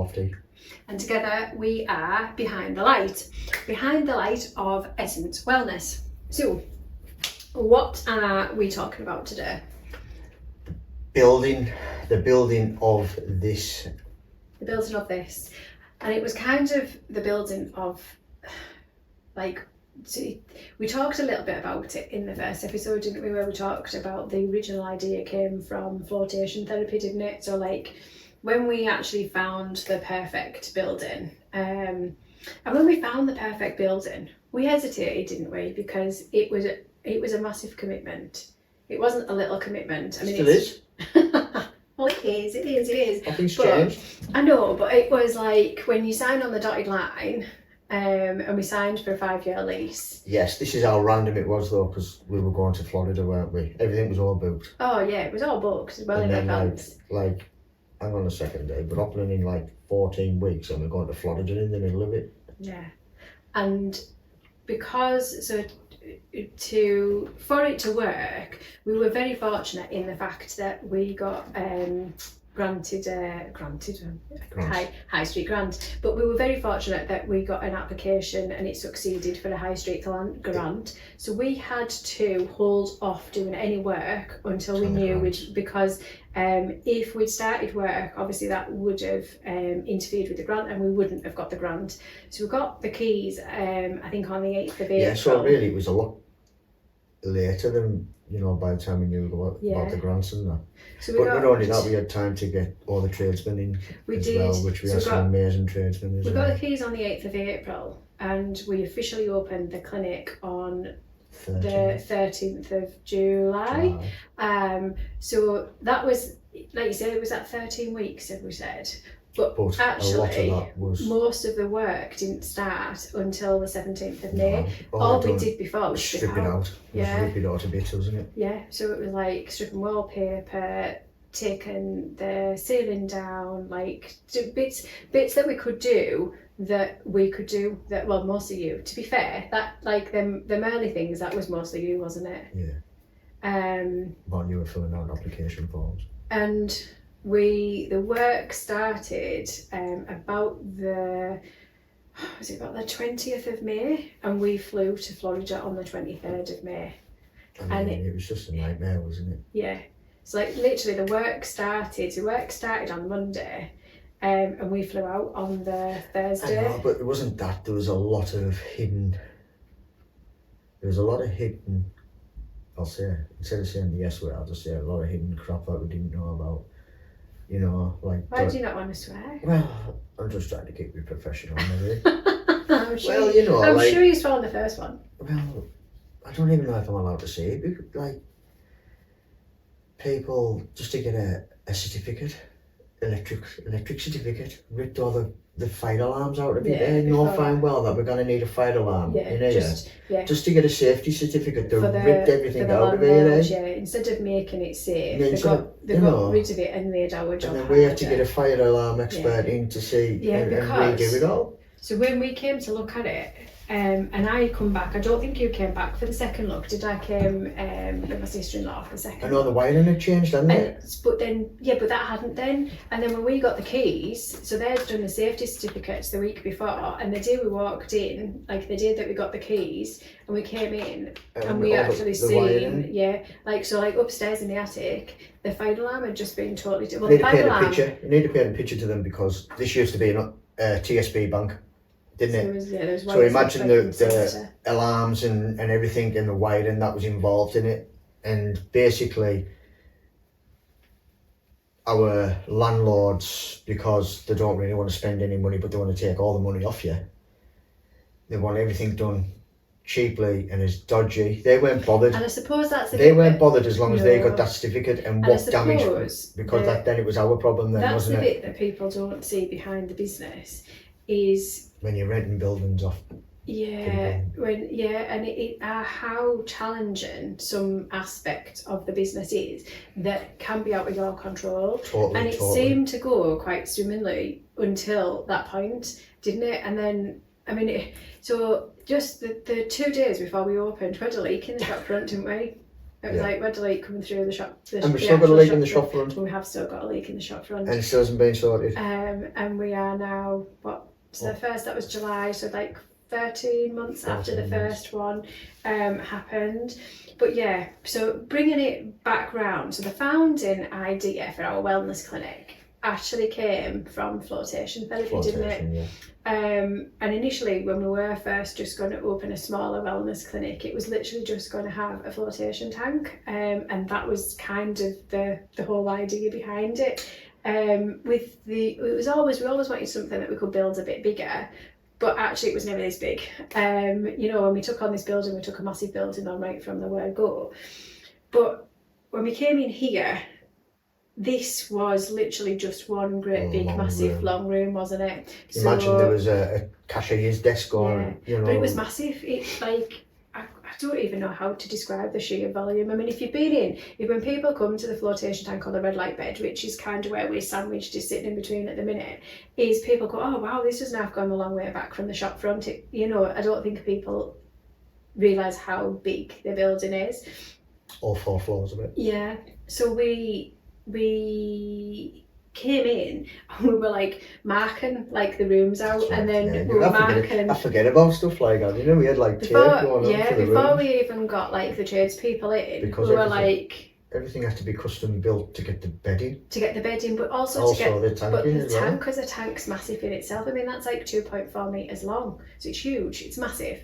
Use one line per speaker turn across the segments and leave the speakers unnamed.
lofty.
And together we are Behind the Light of Essence Wellness. So, what are we talking about today?
The building of this.
The building of this. And it was kind of the building of, like, we talked a little bit about it in the first episode, didn't we, where we talked about the original idea came from floatation therapy, didn't it? So like when we actually found the perfect building, and when we found the perfect building, we hesitated, didn't we? Because it was a massive commitment. It wasn't a little commitment. I mean,
Still is.
Well, it is.
Nothing's changed.
I know, but it was like when you sign on the dotted line, and we signed for a 5-year lease.
Yes, this is how random it was though, because we were going to Florida, weren't we? Everything was all booked.
Oh yeah, it was all booked well
and
in
then,
advance.
Like, hang on a second, Dave. We're opening in like 14 weeks, and we're going to Florida in the middle of it.
Yeah, and because for it to work, we were very fortunate in the fact that we got granted high street grant, but we were very fortunate that we got an application and it succeeded for a high street grant. So we had to hold off doing any work until we knew because if we'd started work, obviously that would have interfered with the grant and we wouldn't have got the grant. So we got the keys I think on the 8th of April.
Yeah, so really it was a lot later than, by the time we knew about the grants and that.
So
not only that, we had time to get all the tradesmen in well, which we had some amazing tradesmen.
We got the keys on the 8th of April and we officially opened the clinic on the 13th of July. So that was, like you said, it was that 13 weeks, as we said. But actually,
a lot of that was...
most of the work didn't start until the 17th of May. All we did before was strip it out.
Rip it out to bits, wasn't it?
Yeah, so it was like stripping wallpaper, taking the ceiling down, like bits that we could do that mostly you. To be fair, that like them early things, that was mostly you, wasn't it?
Yeah. While you were filling out application forms.
And the work started about the 20th of May, and we flew to Florida on the 23rd of May.
And it was just a nightmare, wasn't it?
Yeah. So like literally the work started on Monday, and we flew out on the Thursday.
I know, but it wasn't that. There was a lot of hidden, I'll say, instead of saying the S word, I'll just say a lot of hidden crap that we didn't know about. Like...
Why do you not want to swear?
Well, I'm just trying to keep you professional, maybe.
I'm sure,
well,
I'm sure you swore on the first one.
Well, I don't even know if I'm allowed to say it. Like, people, just to get a certificate, electric certificate, ripped all the fire alarms out of it. And you'll find well that we're going to need a fire alarm in here. Just to get a safety certificate, they ripped everything out of it.
Yeah, instead of making it safe, they got rid of it and made our job.
And then we had to get a fire alarm expert in to see and redo it all.
So when we came to look at it, and I come back, I don't think you came back for the second look, did I? Came with my sister-in-law for the second
look. I know the wiring had changed, hadn't it?
But that hadn't then. And then when we got the keys, so they'd done the safety certificates the week before, and the day we walked in, like the day that we got the keys, and we came in, and we actually seen, upstairs in the attic, the fire alarm had just been totally...
You need to paint a picture to them, because this used to be a TSB bank. Didn't it? So imagine the alarms and everything and the wiring that was involved in it. And basically, our landlords, because they don't really want to spend any money, but they want to take all the money off you, they want everything done cheaply and as dodgy. They weren't bothered.
And I suppose
they weren't bothered as long as they got that certificate and what damage, because then it was our problem then, wasn't it?
That's the bit that people don't see behind the business is
when you're renting buildings off.
How challenging some aspect of the business is that can be out of your control. Totally. Seemed to go quite swimmingly until that point, didn't it? And then, so just the 2 days before we opened, we had a leak in the shop front, didn't we? It was like we had a leak coming through the shop.
And we've still got a leak in the shop front.
We have still got a leak in the shop front.
And it still hasn't been sorted.
And we are now, the first, that was July, so like 13 months after the first one happened. But yeah, so bringing it back round, so the founding idea for our wellness clinic actually came from floatation therapy, didn't it?
Yeah.
And initially, when we were first just going to open a smaller wellness clinic, it was literally just going to have a flotation tank, and that was kind of the whole idea behind it. We always wanted something that we could build a bit bigger, but actually it was never this big. When we took on this building, we took a massive building on right from the word go. But when we came in here, this was literally just one great big massive long room, wasn't it?
Imagine there was a cashier's desk on,
But it was massive. It's like, I don't even know how to describe the sheer volume. I mean, if when people come to the flotation tank or the red light bed, which is kind of where we're sandwiched, is sitting in between at the minute, is people go, oh wow, this has now gone a long way back from the shop front. I don't think people realise how big the building is.
All 4 floors of it.
Yeah. So we came in and we were like marking like the rooms out, and then we were marking.
I forget about stuff like that. We had like tape going on for the
before
room.
we even got like the tradespeople in,
because
we were like,
everything has to be custom built to get the bed in.
But also to get
the tank
but
in
the
as well.
tank, because the tank's massive in itself. I mean, that's like 2.4 meters long, so it's huge. It's massive.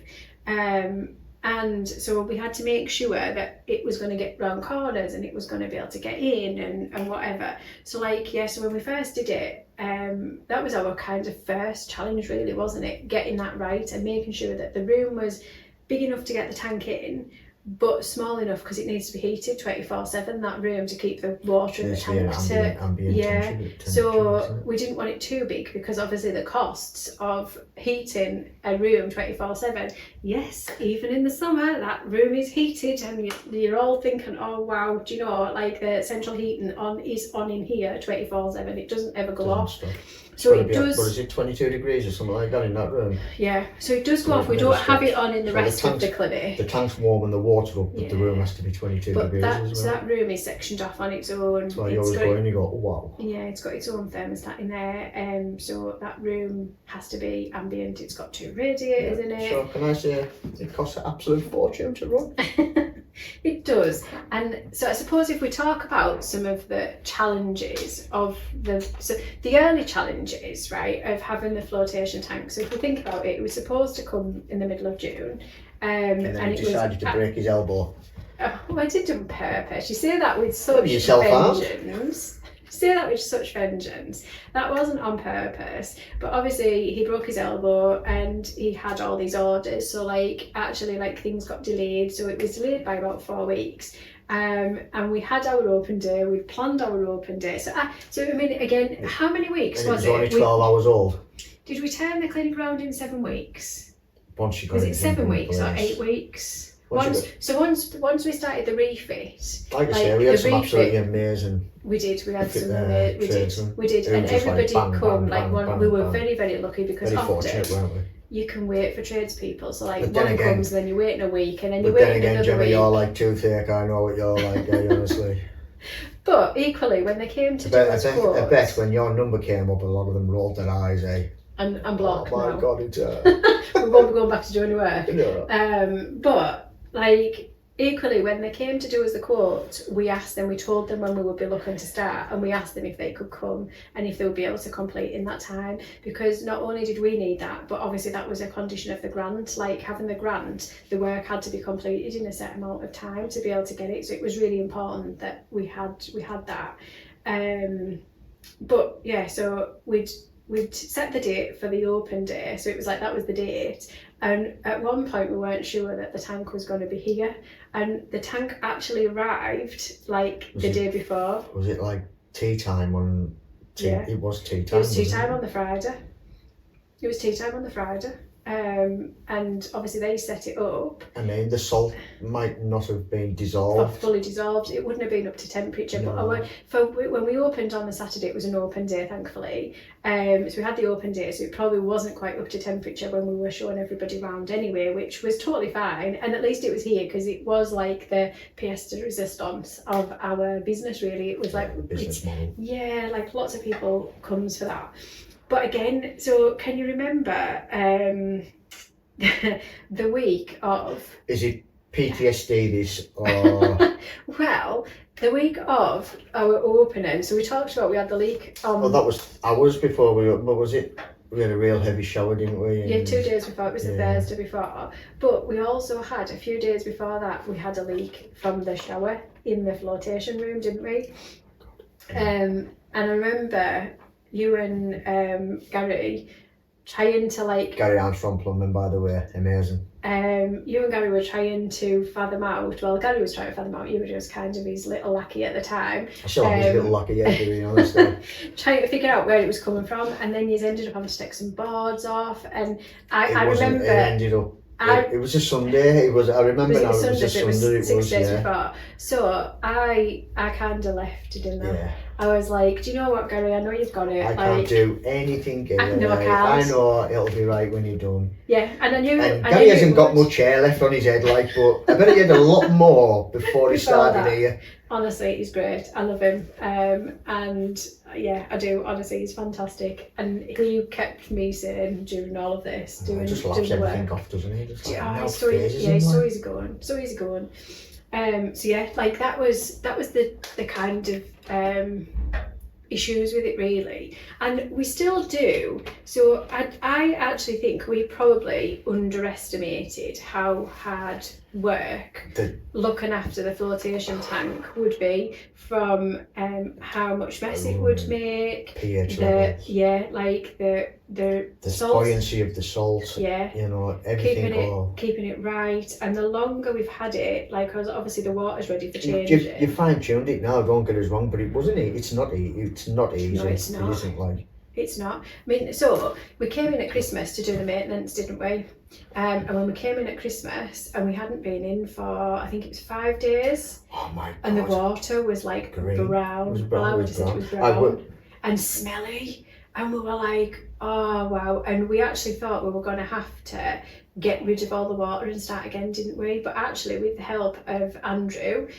And so we had to make sure that it was going to get round corners and it was going to be able to get in and whatever. So so when we first did it, that was our kind of first challenge really, wasn't it? Getting that right and making sure that the room was big enough to get the tank in, but small enough because it needs to be heated 24/7, that room, to keep the water in the tank so we didn't want it too big, because obviously the costs of heating a room 24/7, yes, even in the summer that room is heated and you're all thinking, oh wow, do you know, like the central heating is on in here 24/7, it doesn't ever go off.
Stop.
So it does.
What is it, 22 degrees or something like that in that room?
Yeah, so it does go off. We don't have it on in the rest of the clinic.
The tank's warm and the water up, but the room has to be 22 degrees as well.
So that room is sectioned off on its own.
So you always go in and you go, wow.
Yeah, it's got its own thermostat in there. So that room has to be ambient. It's got 2 radiators in it.
So can I say it costs an absolute fortune to run?
It does. And so I suppose if we talk about some of the challenges of the early challenges, right, of having the flotation tank. So if we think about it, it was supposed to come in the middle of June.
And then he decided to break his elbow.
Oh, I did on purpose. You say that with such vengeance. Say that with such vengeance. That wasn't on purpose, but obviously he broke his elbow and he had all these orders, so things got delayed, so it was delayed by about 4 weeks. And we had our open day, we'd planned our open day, so I mean, again, how many weeks was it?
It was only 12 hours old.
Did we turn the clinic around in 7 weeks?
Was
it 7 weeks or 8 weeks? Once we started the refit,
like I say, we had some absolutely amazing.
We did, and everybody we were very, very lucky, because
very
often
weren't we?
You can wait for tradespeople, so one comes, then you're waiting a week, and then you're
waiting
another week. But then again,
Gemma, you're like toothache, I know what you're like, honestly.
But equally, when they came to do us quotes,
I bet when your number came up, a lot of them rolled their eyes,
and blocked.
Oh my God, it's
we won't be going back to doing work.
No.
But equally, when they came to do us the quote, we told them when we would be looking to start, and we asked them if they could come and if they would be able to complete in that time, because not only did we need that, but obviously that was a condition of the grant. Like, having the grant, the work had to be completed in a set amount of time to be able to get it, so it was really important that we had that. But yeah, so we'd set the date for the open day, so it was like that was the date. And at one point we weren't sure that the tank was going to be here, and the tank actually arrived the day before.
Was it like tea time It was tea time.
It was tea time on the Friday. and obviously they set it up.
I mean, the salt might not have been dissolved.
Fully dissolved. It wouldn't have been up to temperature.
No.
But when we opened on the Saturday, it was an open day, thankfully. So we had the open day, so it probably wasn't quite up to temperature when we were showing everybody around anyway, which was totally fine. And at least it was here, because it was like the pièce de résistance of our business, really. It was like
the business model.
Yeah, like lots of people comes for that. But again, so can you remember the week of...
Is it PTSD this, or...
Well, the week of our opening, so we talked about we had the leak on...
Well, that was hours before we opened, but was it? We had a real heavy shower, didn't we?
Yeah, 2 days before, it was the Thursday before. But we also had, a few days before that, we had a leak from the shower in the flotation room, didn't we? And I remember you and Gary trying to like...
Gary Armstrong Plumbing, by the way, amazing.
You and Gary were trying to fathom out, well, Gary was trying to fathom out, you were just kind of his little lackey at the time.
I still have his little lackey, yeah, to be honest.
Trying to figure out where it was coming from, and then you ended up having to take some boards off, and I remember...
It ended up... It was a Sunday. It was. I remember now. It was a Sunday.
It was 6 days before. So I kind of left it in there.
Yeah.
I was like, do you know what, Gary? I know you've got it.
I can't do anything, Gary.
No, I can't.
I know it'll be right when you're done.
Yeah, and I knew.
And Gary hasn't got much hair left on his head, like, but I bet he had a lot more before he started here.
Honestly, he's great. I love him. And yeah, I do. Honestly, he's fantastic. And he kept me sane during all of this.
Just laughs everything off, doesn't he? Just like,
he's so easy going. So easy going. So yeah, like that was the kind of issues with it, really, and we still do. So I actually think we probably underestimated how hard work looking after the flotation tank would be, from how much mess it would make,
pH levels.
Like the salt,
buoyancy of the salt, you know, everything,
keeping it right. And the longer we've had it, like, obviously the water's ready for changing.
You fine-tuned it now, don't get us wrong, but it wasn't easy. It's not easy.
No, it's not.
It isn't, like.
It's not. I mean, so we came in at Christmas to do the maintenance, didn't we? And when we came in at Christmas, and we hadn't been in for, I think it was 5 days.
Oh my God.
And the water was like
green.
Brown.
It was brown.
Well, I would have said it was brown. And smelly. And we were like, oh wow. And we actually thought we were going to have to get rid of all the water and start again, didn't we? But actually, with the help of Andrew,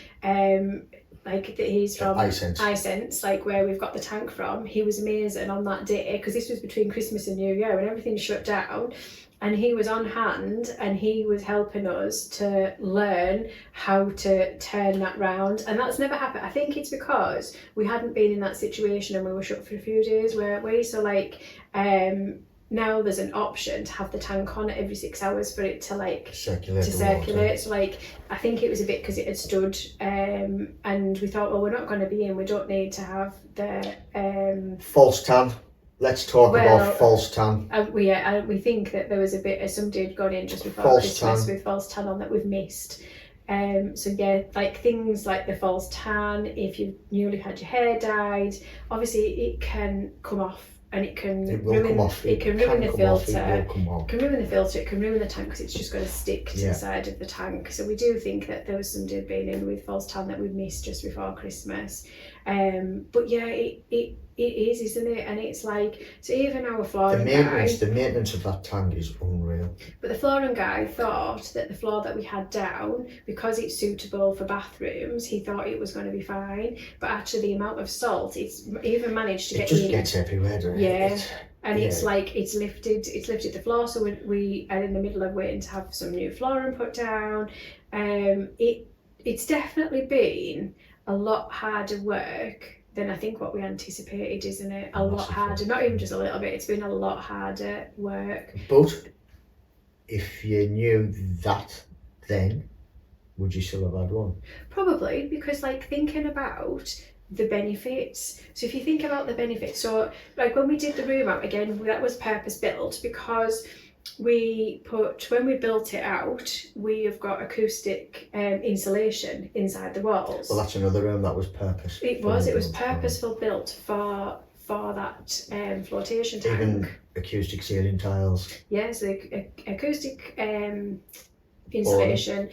like he's from iSense, like where we've got the tank from, he was amazing on that day, because this was between Christmas and New Year and everything shut down, and he was on hand and he was helping us to learn how to turn that round. And that's never happened. I think it's because we hadn't been in that situation and we were shut for a few days, weren't we? So like now there's an option to have the tank on every 6 hours for it to like circulate. So like I think it was a bit because it had stood, and we thought, well, we're not going to be in, we don't need to have the
false tan. Let's talk about false tan.
We think that there was a bit of somebody had gone in just before Christmas with false tan on that we've missed. So yeah, like things like the false tan, if you've newly had your hair dyed, obviously it can come off. And it can ruin the filter. It can ruin the filter. It can ruin the tank, because it's just going to stick to the side of the tank. So we do think that there was somebody being in with false tan that we missed just before Christmas. But yeah, it is, isn't it? And it's like, so even our flooring guy,
the maintenance of that tank is unreal.
But the flooring guy thought that the floor that we had down, because it's suitable for bathrooms, he thought it was going to be fine. But actually, the amount of salt, it's even managed to get in. It just
gets everywhere, doesn't it?
Yeah. It's like it's lifted the floor, so we are in the middle of waiting to have some new flooring put down. It's definitely been a lot harder work than I think what we anticipated, isn't it? A lot harder, not even just a little bit, it's been a lot harder work.
But if you knew that then, would you still have had one?
Probably, because like thinking about the benefits. So if you think about the benefits, so like when we did the room out again, that was purpose built, because when we built it out, we have got acoustic insulation inside the walls.
Well, that's another room that was purpose.
It was purposeful built for for that flotation tank.
Even acoustic ceiling tiles.
Yeah, so acoustic insulation,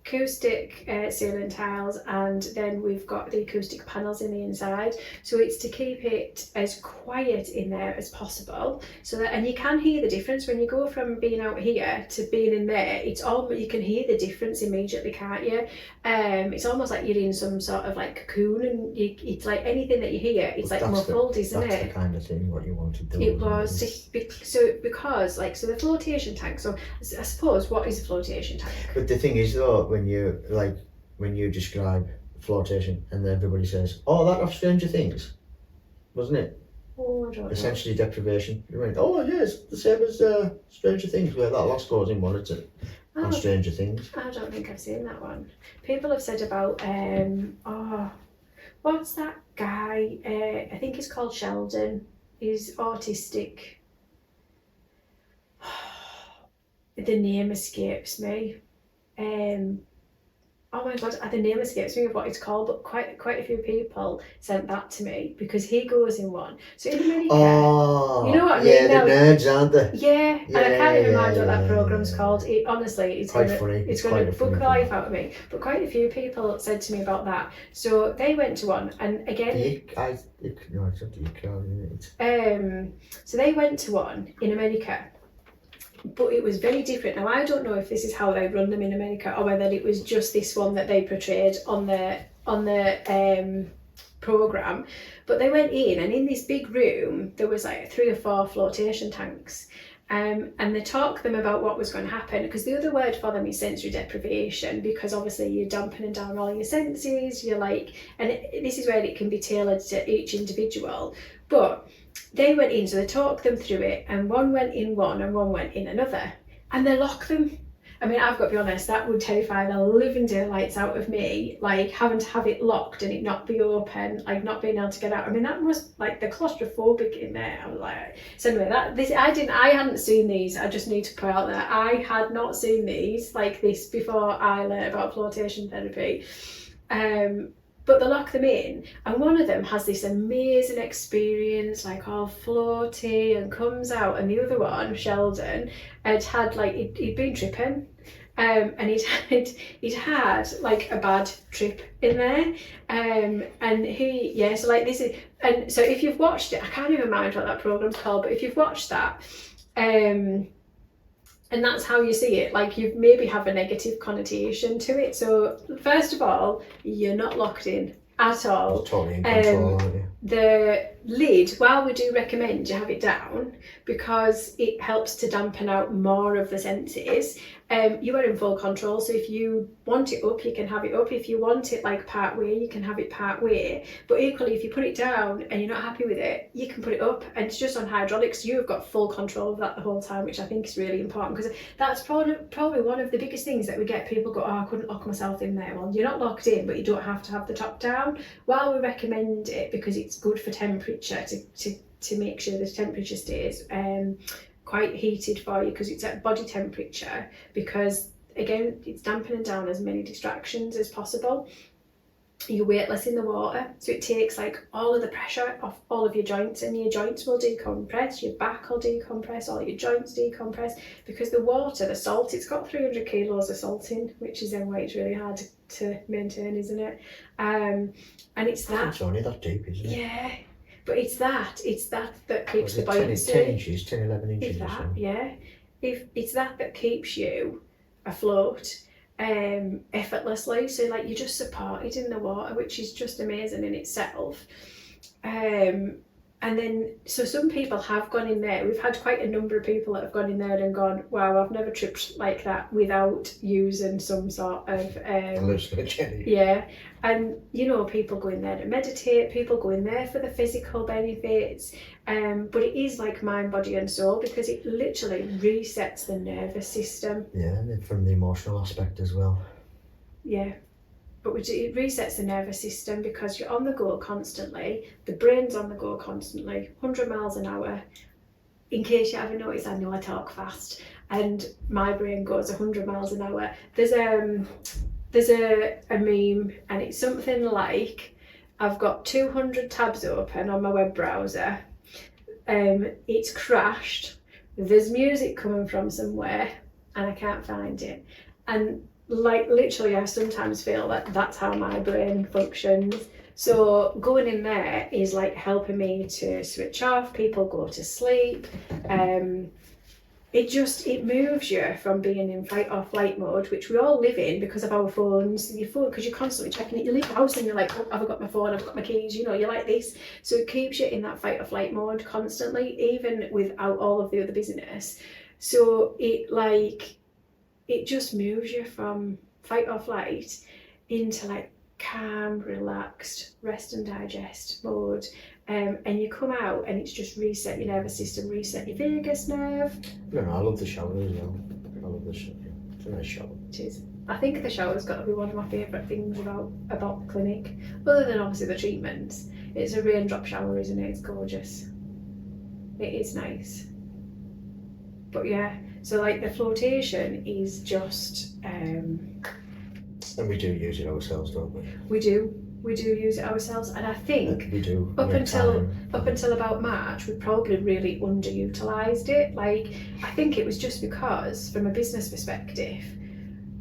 acoustic ceiling tiles, and then we've got the acoustic panels in the inside. So it's to keep it as quiet in there as possible. So that, and you can hear the difference when you go from being out here to being in there. It's all, you can hear the difference immediately, can't you? It's almost like you're in some sort of like cocoon, and it's like anything that you hear, it's like muffled, isn't it?
That's the kind of thing what you want to do.
It was because the flotation tank. So I suppose, what is a flotation tank?
But the thing is though, when you describe flotation, and everybody says, "Oh, that of Stranger Things," wasn't it?
Oh, I don't know.
Essentially deprivation. You went, "Oh yes, the same as Stranger Things, where that loss goes in monitor." On Stranger Things.
I don't think I've seen that one. People have said about what's that guy? I think he's called Sheldon. He's autistic. The name escapes me. Oh my god, the name escapes me of what it's called, but quite a few people sent that to me because he goes in one. So in America, you know what I mean?
Yeah, the nerds, aren't they?
Yeah, and I can't even mind what that programme's called. It, honestly, it's
quite
gonna,
funny.
It's going to book the life out of me. But quite a few people said to me about that. So they went to one, and again, so they went to one in America. But it was very different. Now I don't know if this is how they run them in America or whether it was just this one that they portrayed on the program. But they went in, and in this big room there was like 3 or 4 flotation tanks, and they talked them about what was going to happen, because the other word for them is sensory deprivation, because obviously you're dampening down all your senses. You're like, and this is where it can be tailored to each individual. But they went in, so they talked them through it, and one went in one and one went in another, and they locked them. I mean, I've got to be honest, that would terrify the living daylights out of me, like having to have it locked and it not be open, like not being able to get out. I mean, that was like the claustrophobic in there. I was like, so anyway, I hadn't seen these. I just need to put out there, I had not seen these like this before I learned about flotation therapy. But they lock them in, and one of them has this amazing experience, like all floaty, and comes out, and the other one, Sheldon, had like he'd been tripping, and he'd had like a bad trip in there, and so like this is, and so if you've watched it, I can't even mind what that program's called, but if you've watched that, and that's how you see it, like you maybe have a negative connotation to it. So first of all, you're not locked in at all.
You're totally in control, aren't you?
The lid, while we do recommend you have it down because it helps to dampen out more of the senses, you are in full control. So if you want it up, you can have it up. If you want it like part way, you can have it part way. But equally, if you put it down and you're not happy with it, you can put it up, and it's just on hydraulics. You've got full control of that the whole time, which I think is really important, because that's probably one of the biggest things that we get people go, "Oh, I couldn't lock myself in there." Well, you're not locked in, but you don't have to have the top down. While we recommend it because it's good for temperature, to make sure the temperature stays quite heated for you, because it's at body temperature, because again it's dampening down as many distractions as possible. You're weightless in the water, so it takes like all of the pressure off all of your joints, and your joints will decompress, your back will decompress, all your joints decompress, because the water, the salt, it's got 300 kilos of salt in, which is then why it's really hard to maintain, isn't it? And it's that.
It's only that deep, isn't it?
Yeah. But it's that keeps the buoyancy.
10 inches, 10, 11 inches
If
or
that,
something.
yeah. If it's that keeps you afloat effortlessly. So like you're just supported in the water, which is just amazing in itself. And then, so some people have gone in there. We've had quite a number of people that have gone in there and gone, "Wow, I've never tripped like that without using some sort of
hallucinogenic."
Yeah, and you know, people go in there to meditate. People go in there for the physical benefits. But it is like mind, body, and soul, because it literally resets the nervous system.
Yeah, and from the emotional aspect as well.
Yeah. But it resets the nervous system because you're on the go constantly. The brain's on the go constantly, 100 miles an hour. In case you haven't noticed, I know I talk fast, and my brain goes 100 miles an hour. There's a meme, and it's something like, I've got 200 tabs open on my web browser. It's crashed. There's music coming from somewhere and I can't find it. And like literally I sometimes feel that that's how my brain functions. So going in there is like helping me to switch off, people go to sleep. It moves you from being in fight or flight mode, which we all live in because of our phones. Your phone, because you're constantly checking it. You leave the house and you're like, oh, have I got my phone? I've got my keys. You know, you're like this. So it keeps you in that fight or flight mode constantly, even without all of the other busyness. So it just moves you from fight or flight into like calm, relaxed, rest and digest mode. And you come out and it's just reset your nervous system, reset your vagus nerve.
No, I love the shower as well. I love the shower. It's a nice shower.
It is. I think the shower's got to be one of my favourite things about the clinic, other than obviously the treatments. It's a raindrop shower, isn't it? It's gorgeous. It is nice. But yeah, so like the floatation is just...
And we do use it ourselves, don't we?
We do use it ourselves, and I think
we do.
Up until about March, we probably really underutilised it. Like, I think it was just because, from a business perspective,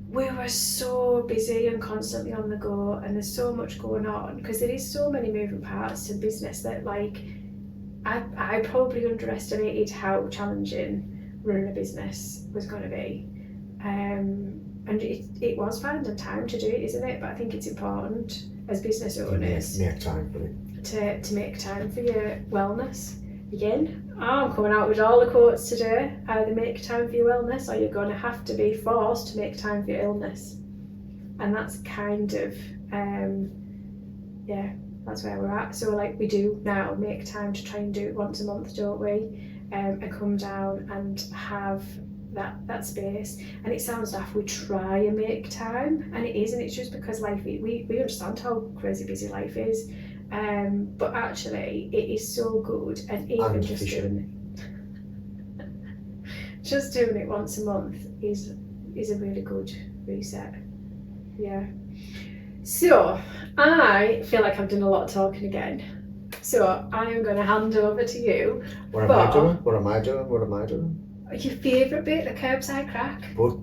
we were so busy and constantly on the go, and there's so much going on because there is so many moving parts to business that, like, I probably underestimated how challenging running a business was going to be. And it was finding time to do it, isn't it? But I think it's important as business owners
make time for it.
To make time for your wellness. Again, I'm coming out with all the quotes today. Either make time for your wellness or you're going to have to be forced to make time for your illness. And that's kind of, that's where we're at. So like we do now make time to try and do it once a month, don't we? And come down and have that space. And it sounds daft, we try and make time, and it isn't. It's just because life, we understand how crazy busy life is, but actually it is so good. And even just doing it once a month is a really good reset. Yeah. So I feel like I've done a lot of talking again, so I am going to hand over to you.
What am I doing?
Your favourite bit, the curbside crack?
But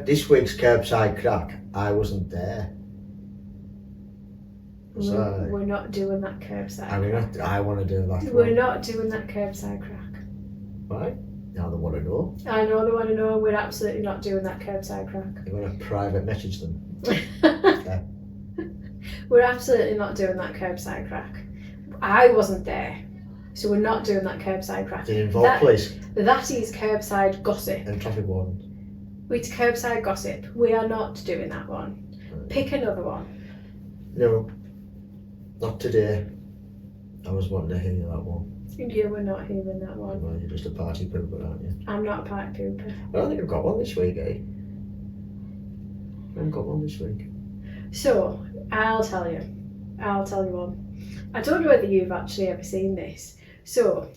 this week's curbside crack, I wasn't there.
We're not doing that curbside crack.
I want to do that.
We're not doing that curbside crack.
Why? Now they want to know.
I know they want to know. We're absolutely not doing that curbside crack.
You're going to private message them.
Yeah. We're absolutely not doing that curbside crack. I wasn't there. So we're not doing that curbside crack.
Did it involve police?
That is curbside gossip.
And traffic wardens.
It's curbside gossip. We are not doing that one. Pick another one.
No, not today. I was wanting to hear that one.
Yeah, we're not hearing that one.
Well, you're just a party pooper, aren't you?
I'm not a party pooper.
I don't think I've got one this week, eh? I haven't got one this week.
So, I'll tell you one. I don't know whether you've actually ever seen this. So,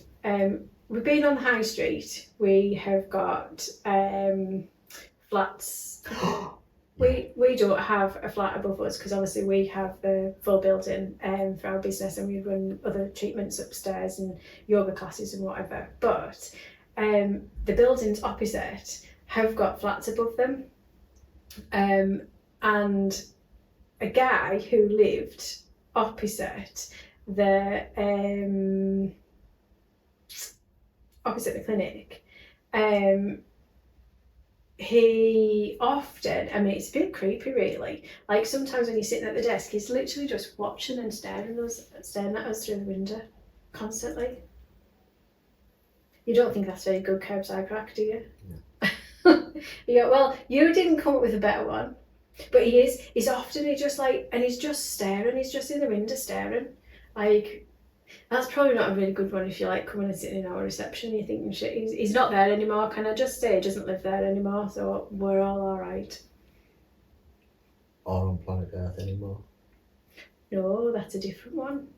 we've been on the high street. We have got flats. We don't have a flat above us because obviously we have the full building for our business, and we run other treatments upstairs and yoga classes and whatever. But the buildings opposite have got flats above them, and a guy who lived opposite the clinic, he often, I mean, it's a bit creepy really, like sometimes when he's sitting at the desk he's literally just watching and staring at us through the window constantly. You don't think that's very good curbside crack, do you? No. You go, well, you didn't come up with a better one. But he's often, he's just staring, he's just in the window staring. Like, that's probably not a really good one if you're like coming and sitting in our reception and you're thinking, shit, he's not there anymore, can I just say he doesn't live there anymore, so we're all alright.
Or on planet Earth anymore?
No, that's a different one.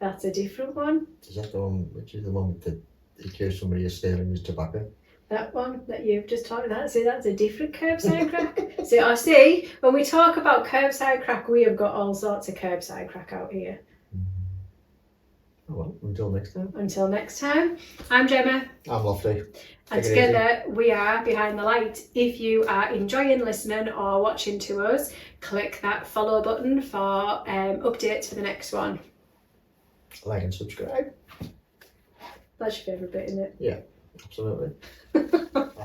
Is that
the one, which is the one that accused somebody of stealing his tobacco?
That one that you've just talked about, see, that's a different curbside crack. So I see, when we talk about curbside crack, we have got all sorts of curbside crack out here.
Oh well, until next time.
Until next time, I'm Gemma.
I'm Lofty.
And together we are Behind the Light. If you are enjoying listening or watching to us, click that follow button for updates for the next one.
Like and subscribe.
That's your favourite bit, isn't it?
Yeah, absolutely.